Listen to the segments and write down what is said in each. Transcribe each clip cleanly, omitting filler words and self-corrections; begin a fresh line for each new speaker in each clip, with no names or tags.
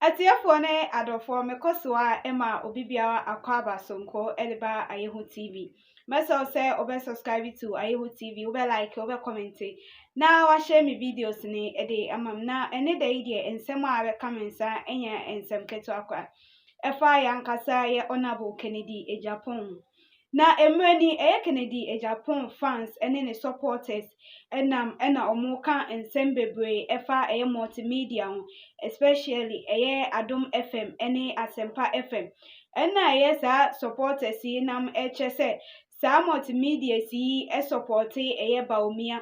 Atiafo ne adofo mekosoa ema obibiawa akwaba sonko eleba Ay3ka TV. Meso se obe subscribe to Ay3ka TV, obe like, obe comment. Na wa share me videos ni ede amam na ene de ide ensem a be kamensa enya ensem keto akwa. Efa yankasa ye Honorable Kennedy Agyapong. Na emreni Kennedy Agyapong fans ene ne supporters ena omo kan ensem bebre efa multimedia especially Adom FM ene Asempa FM ena sa supporters yi nam se sa multimedia si supporte Baumia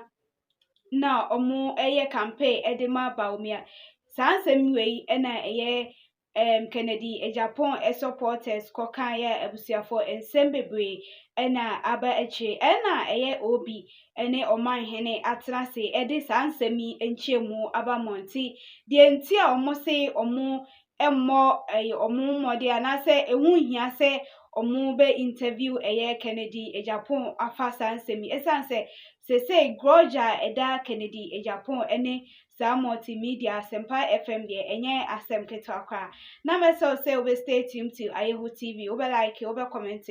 na omo campaign edema Baumia sa nsem wei ena Kennedy Agyapong supporters kokan ebusiafo ensem bebre ena aba eche ena obi ene oman hene atrase ede sa nsemi enchemu aba monti de enti a omo se omo emmo omo mode anase ehu hia se omo be interview Kennedy Agyapong afa sa nsemi esanse se groja eda Kennedy Agyapong ene sa multimedia Asempa FM de enye asem keto akwa na meso se we stay tuned to Ay3ka TV obe like obe comment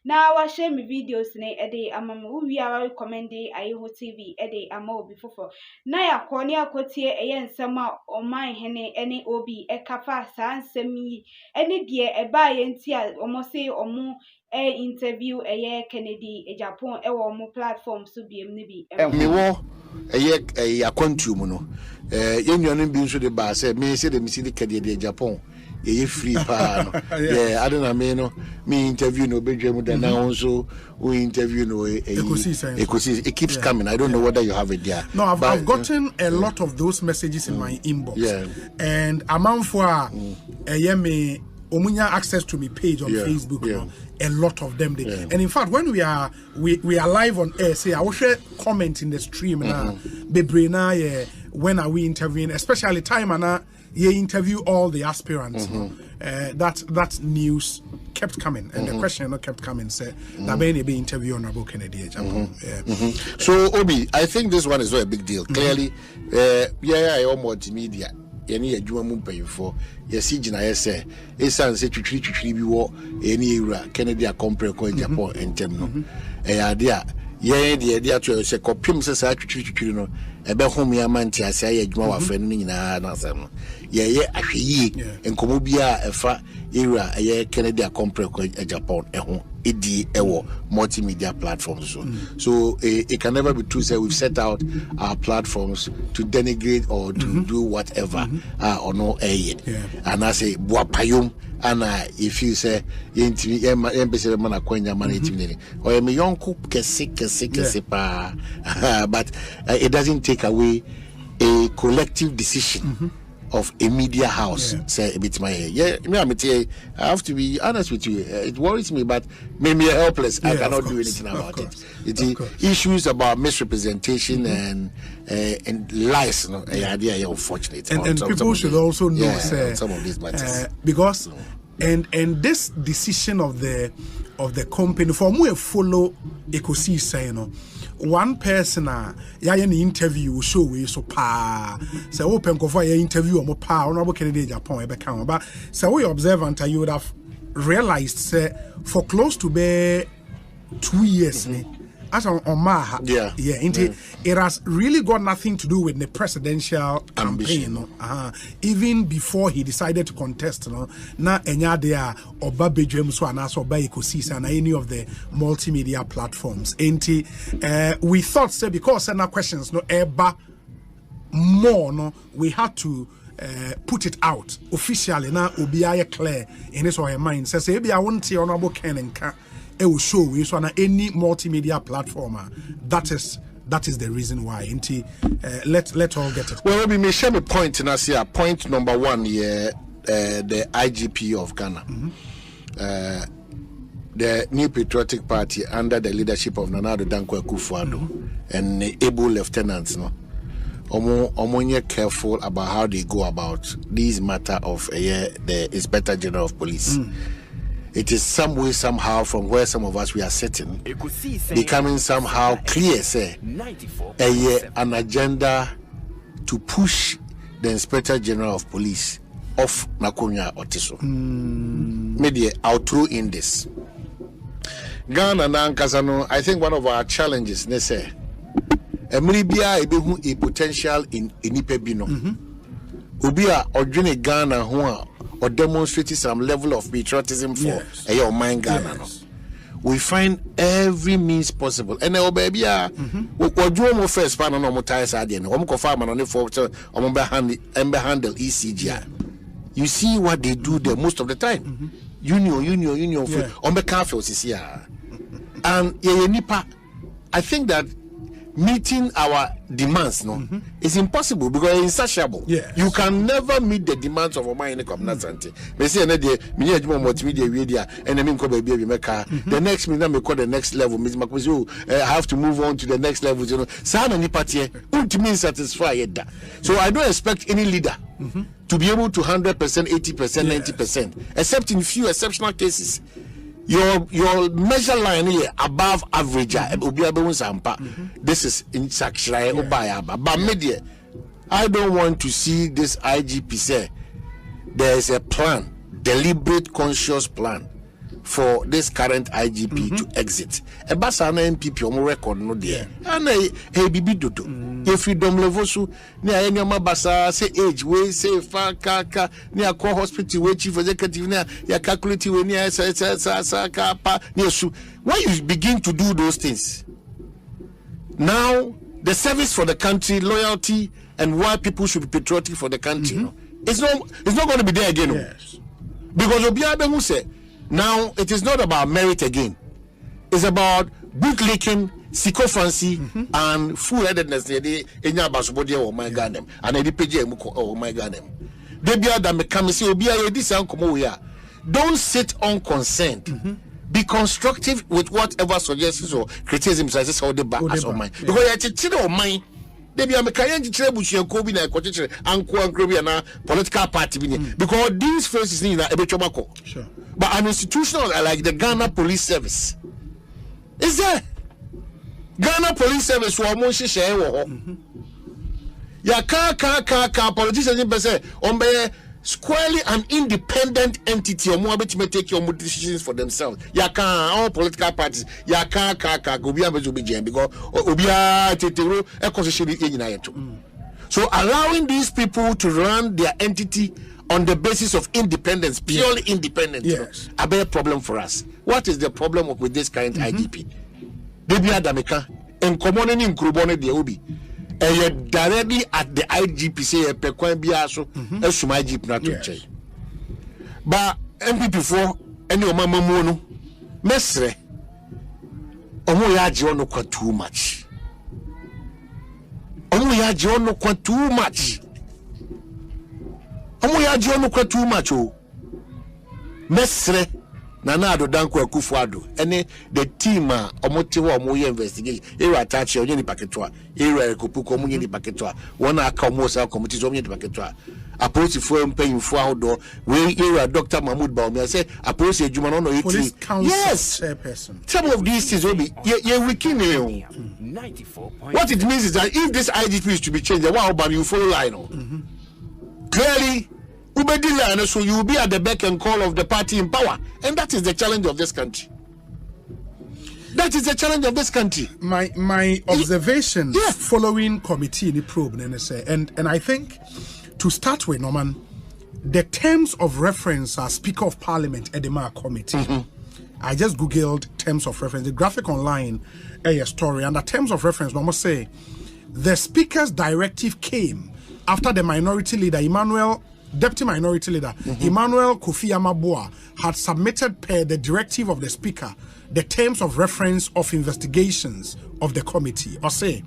na wa share me videos ne ede amam wi a recommend Ay3ka TV ede ama obi fofo na yakoni akotie ensem a oman hene ene obi kafa sa nsem yi ene de eba ye nti a omo se omo interview Kennedy Agyapong wo omo platform so biem ne bi
me wo akwantu no yenuanu bi nso de ba say me say de me see the Kennedy Agyapong ye free pa no yeah I don't know me interview no bedwam da na also we interview no it keeps coming. I don't know whether you have it there.
No, I've gotten a lot of those messages in my inbox and amount for me omunya access to my page on Facebook a lot of them and in fact when we are live on air say I will share comment in the stream na bebre na when are we interviewing, especially time and you interview all the aspirants. That news kept coming and the question kept coming say that be interview Honorable Kennedy Agyapong.
So Obi, I think this one is not a big deal. Clearly multimedia any adwuma mu mpayifo yesi gina yese esan se twitwiri bi wo eni ewura Kennedy Agyapong Agyapong entem no ade a de ato se kopim se sa twitwiri no ebe hom ya manti ase aye adwuma wa fa no nyina na asem no ye ahweyi enkomo bia efa ewura Kennedy Agyapong Agyapong eho edi ewo multimedia platforms so it can never be true say we've set out our platforms to denigrate or to do whatever or no and I say boapayum and if you say embese man akwanya man etimi or me yonku kese pa but it doesn't take away a collective decision of a media house say a bit my I have to be honest with you, it worries me, but maybe helpless. I cannot do anything about it. It's issues about misrepresentation and lies, idea unfortunate.
And people should also know
some of these matters
because and this decision of the company for me follow Ay3ka say one person an interview show we so pa say open go for your interview or pa Honorable Kennedy Agyapong e be kan but say we observant you would have realized say for close to be 2 years as on Maha it has really got nothing to do with the presidential campaign even before he decided to contest na enya there oba bedwam so anaso oba Ay3ka na any of the multimedia platforms we thought say because na questions no eba more we had to put it out officially na obi aye clear in his or her mind say be I won't Honorable Ken Agyapong it will show we so on any multimedia platform that is the reason why let all get it.
Well, we may share a point in us here. Point number one the IGP of Ghana, the New Patriotic Party under the leadership of Nana Addo Dankwa Akufo-Addo and able lieutenants omo careful about how they go about this matter of the Inspector General of Police. It is some way, somehow, from where some of us we are sitting, becoming somehow clear, say, an agenda to push the Inspector General of Police off Nakunya Otiso. Media, I'll throw in this. Ghana Nankasano, I think one of our challenges, ne say, Emribia a potential in Ipebino. Ubia or Ghana who or demonstrating some level of patriotism for your mind Ghana. We find every means possible. And baby, we do more first pan on our tires again. We go farm on the for handle ECG. You see what they do there most of the time. Union for on the cafe is here. And I think that meeting our demands is impossible because it's insatiable. You can never meet the demands of my income. The next minute I call the next level. I have to move on to the next level. So I don't expect any leader to be able to 100%, 80%, 90%, except in few exceptional cases. Your measure line here above average. This is in Sakshrai but media. I don't want to see this IGP say there is a plan, deliberate, conscious plan for this current IGP to exit. A basana MPP on record no there. And a bibi dodo. If freedom level so near any basa say age we say far kaka near core hospital we chief executive near ya calculate we near pa near su. When you begin to do those things, now the service for the country, loyalty, and why people should be patriotic for the country, it's not going to be there again. Because Obiabe who said now it is not about merit again. It's about bootlicking, sycophancy, and fool-headedness. They oh my God them, and they pay oh my God them. They be that me say Obia this don't sit unconcerned. Be constructive with whatever suggestions or criticisms as how they back as on mine. Because you chill on mine. They be a mechanic bush and Kobe and Coach and Kobe political party because these faces need a bit of sure. But an institutional like the Ghana Police Service. Is there Ghana Police Service for almost share? Ya ka politicians say on be squarely an independent entity or more to take your decisions for themselves. Ya ka all political parties. Ya ka go be able to be jam because obia tetero e constitution in. So allowing these people to run their entity on the basis of independence, purely independent, a big problem for us. What is the problem with this current IGP? Debi Adameka, in common in Krubone de Obi, and directly at the IGP say a Pequan Biaso, a Suma IGP not to change. But MP4, any of my mono, Mesre, Omoya John no quite too much. Omoya John no quite too much. Omoya John no quite too much. Mesre. Nanado Danko Akufuado, and the team Omotiwa Moya investigation, Era Tachi, Onion Paquetois, Era Kupuko Muni Paquetois, one Akamosa committees on the Paquetois. Approach the firm paying for outdoor, where Era Dr. Mahmoud Baumi, I said, approach a Jumano, yes, some of these things will be, we can. What it means is that if this IGP is to be changed, wow, but you follow line. Clearly, so you will be at the beck and call of the party in power, and that is the challenge of this country. That is the challenge of this country.
My observation following committee in the probe, and I think to start with, Norman, the terms of reference are Speaker of Parliament at the committee. I just googled terms of reference. The graphic online, a story, and the terms of reference, Norman say the Speaker's directive came after the minority leader Deputy Minority Leader Emmanuel Kofi Amaboa had submitted per the directive of the Speaker the terms of reference of investigations of the committee. Or say,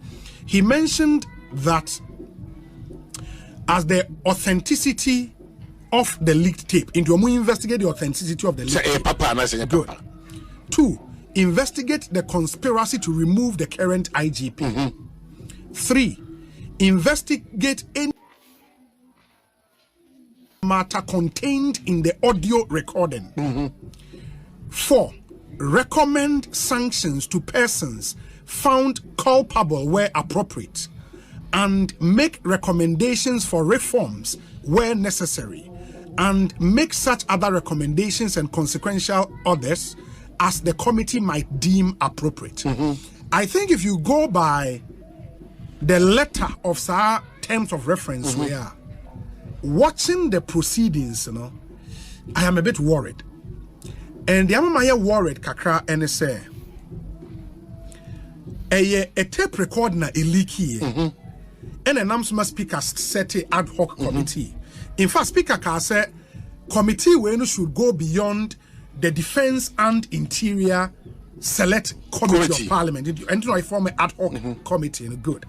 he mentioned that as the authenticity of the leaked tape, into we investigate the authenticity of the leaked tape. Good. 2, investigate the conspiracy to remove the current IGP. 3, investigate any matter contained in the audio recording. 4, recommend sanctions to persons found culpable where appropriate and make recommendations for reforms where necessary. and make such other recommendations and consequential orders as the committee might deem appropriate. I think if you go by the letter of our terms of reference, we are watching the proceedings, I am a bit worried. And the amamaya worried kakra and say a tape record na iliki and an amsma speaker set a ad hoc committee. In fact, speaker can say committee when should go beyond the defense and interior select committee of parliament and I form an ad hoc committee. Good.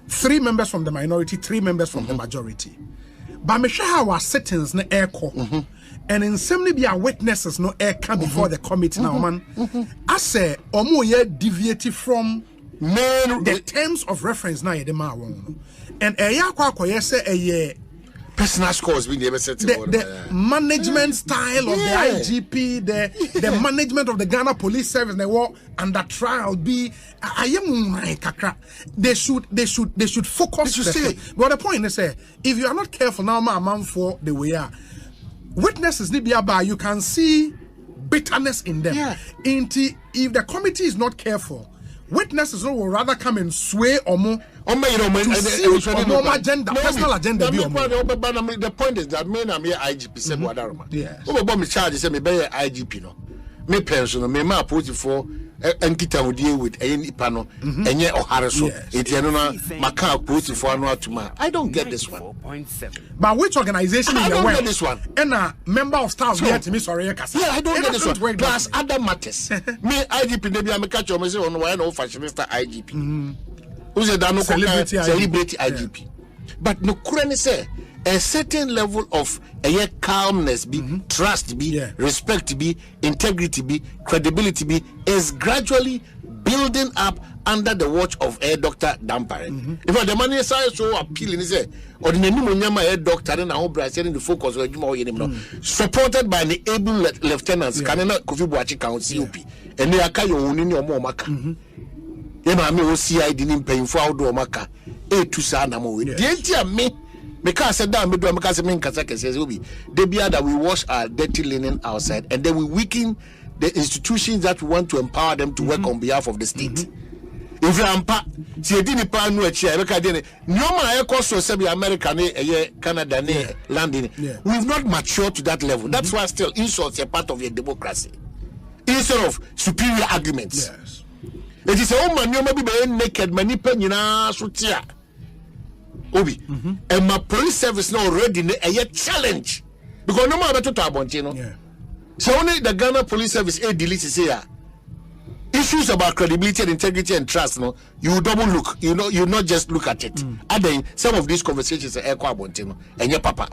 3 members from the minority, 3 members from the majority. But me sure our settings na airco and in some be our witnesses no air come before the committee now man. I say omo ye deviated from the terms of reference na ye ma won. And Ay3ka say
personal scores being
the management style of the IGP, the management of the Ghana Police Service, they were under trial. They should focus. But the point is, if you are not careful now, man, for the way are witnesses need be about, you can see bitterness in them.
Yeah.
If the committee is not careful, witnesses will rather come and sway or more. Agenda, personal agenda.
The point is that me and me IGP said Wadarma. Yes. Over me charge say me be IGP no. Me pension me ma approach for enkita we deal with any pano enye ohare so. Eti eno na maka approach for anu atuma. I don't get this one.
But which organization
I don't get this one.
And a member of staff here to me sorry kasa.
Yeah, I don't get this one. Plus other matters. Me IGP dey be am catch you me say on why no fashionista IGP. Who's a celebrity IGP. But no currently say a certain level of calmness be trust be respect be integrity be credibility be is gradually building up under the watch of a Dr. Dampare. In fact, the man is so appealing is or the name doctor and our Brazilian the focus of supported by the able lieutenants Kanana Kofi Boachi Council COP and they are kayo unini or maka. Yema me o CID ni mpanyimfo awdo maka etu sa na mo we dientia me ka say down me do me ka say me nkasa kese obi de bia that we wash our dirty linen outside and then we weaken the institutions that we want to empower them to work on behalf of the state. If you ampa ti edi ni pa nu achi e be ka de nyoma e koso se be America ne Canada ne landing we've not matured to that level. That's why still insults a part of your democracy instead of superior arguments.
Yes.
It is a woman you may be naked, many penina sutia. Obi, and my police service now already a challenge because no matter to Tabontino. So only the Ghana Police Service a delete here. Issues about credibility and integrity and trust, no, you double look, you not just look at it. Adding some of these conversations are Ay3ka Bontino and your papa.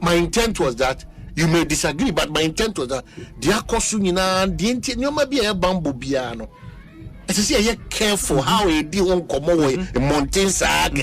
My intent was that. You may disagree, but my intent was that the Akosunina, the intent, you might be a bamboo piano. As I say, careful how he deal on Komo, a mountain sack.